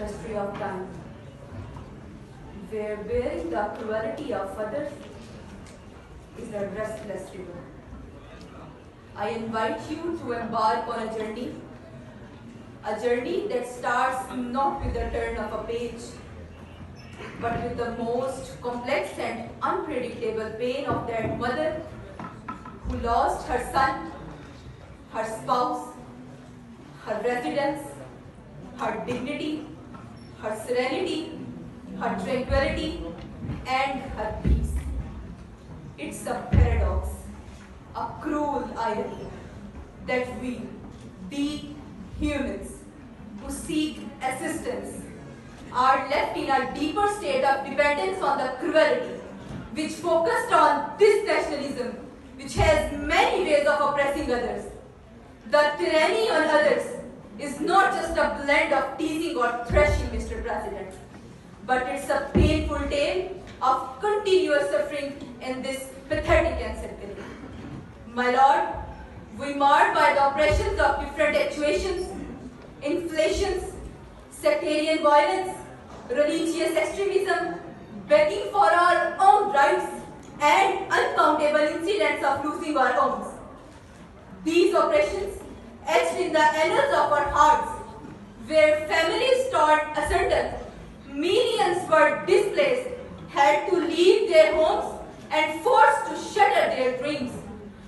industry of time, where bearing the cruelty of others is a restless river. I invite you to embark on a journey that starts not with the turn of a page, but with the most complex and unpredictable pain of that mother who lost her son, her spouse, her residence, her dignity, her serenity, her tranquility, and her peace. It's a paradox, a cruel irony, that we, the humans who seek assistance, are left in a deeper state of dependence on the cruelty, which focused on this nationalism, which has many ways of oppressing others. The tyranny on others is not just a blend of teasing or thrashing, Mr. President, but it's a painful tale of continuous suffering in this pathetic encyclical. My Lord, we marred by the oppressions of different actuations, inflations, sectarian violence, religious extremism, begging for our own rights, and uncountable incidents of losing our homes. These oppressions, etched in the annals of our hearts, where families torn asunder, millions were displaced, had to leave their homes and forced to shutter their dreams.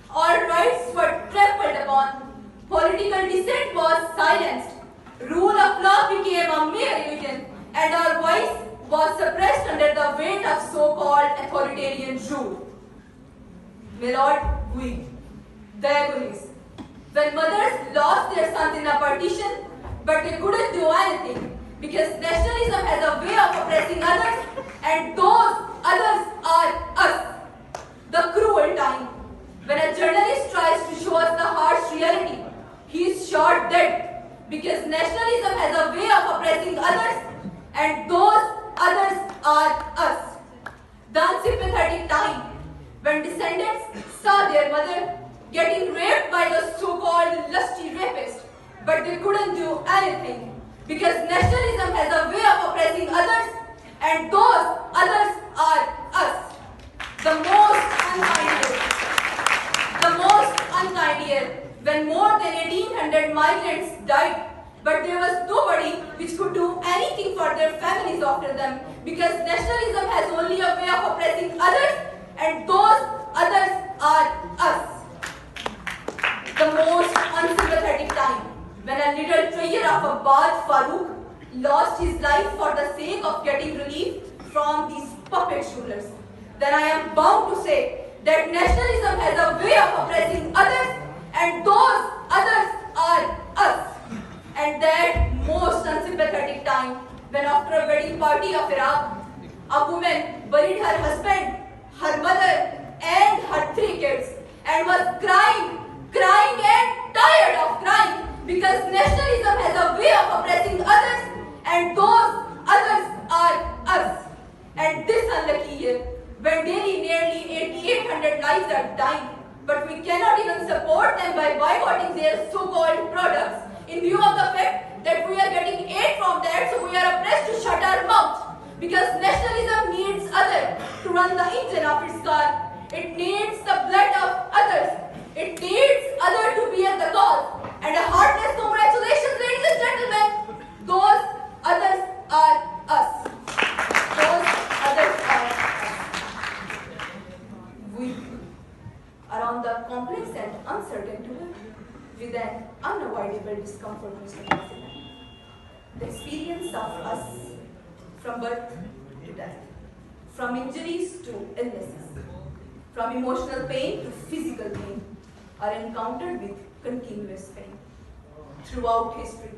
Our rights were trampled upon, political dissent was silenced, rule of law became a mere illusion, and our voice was suppressed under the weight of so-called authoritarian rule. My Lord, we, the agonies, when mothers lost their sons in a partition, but they couldn't do anything because nationalism has a way of oppressing others, and those others are us. The cruel time when a journalist tries to show us the harsh reality, he is shot dead because nationalism has a way of oppressing others, and those others are us. The unsympathetic time when descendants saw their mother getting raped by the so-called lusty rapist, but they couldn't do anything because nationalism has a way of oppressing others, and those others are us. The most unkind year when more than 1,800 migrants died, but there was nobody which could do anything for their families after them because nationalism has only a way of oppressing others, and those others are us. The most unsympathetic time when a little treasure of a Baj Farooq lost his life for the sake of getting relief from these puppet rulers. Then I am bound to say that nationalism has a way of oppressing others, and those others are us. And that most unsympathetic time when after a wedding party of Iraq, a woman buried her husband, her mother, and her 3 kids, and was crying and tired of crying because nationalism has a way of oppressing others, and those others are us. And this unlucky year, when daily nearly 8,800 lives are dying, but we cannot even support them by boycotting their so-called products, in view of the fact that we are getting aid from that, so we are oppressed to shut our mouth. Because nationalism needs others to run the engine of its car. It needs the blood of others. It needs others to bear the cause. And a heartless congratulations, ladies and gentlemen. Those others are us. Those others are us. We are on the complex and uncertain tour with an unavoidable discomfort, Mr. President. The experience of us from birth to death, from injuries to illnesses, from emotional pain to physical pain, are encountered with continuous pain. Throughout history,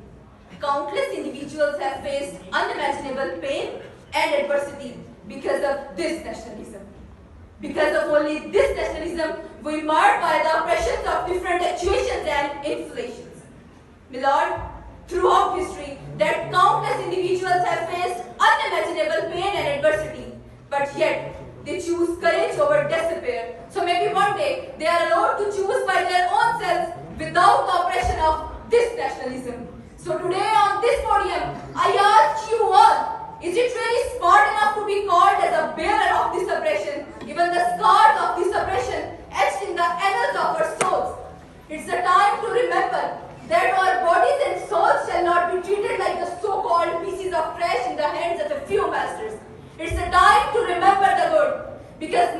countless individuals have faced unimaginable pain and adversity because of this nationalism. Because of only this nationalism, we are marred by the oppressions of different actuations and inflations. My Lord, throughout history, that countless individuals have faced unimaginable pain and adversity, but yet they choose courage over despair. So maybe one day they are allowed to choose by their own selves without the oppression of this nationalism. So today on this podium, I ask you be called as a bearer of this oppression, even the scars of this oppression etched in the annals of our souls. It's a time to remember that our bodies and souls shall not be treated like the so-called pieces of trash in the hands of a few masters. It's a time to remember the good, because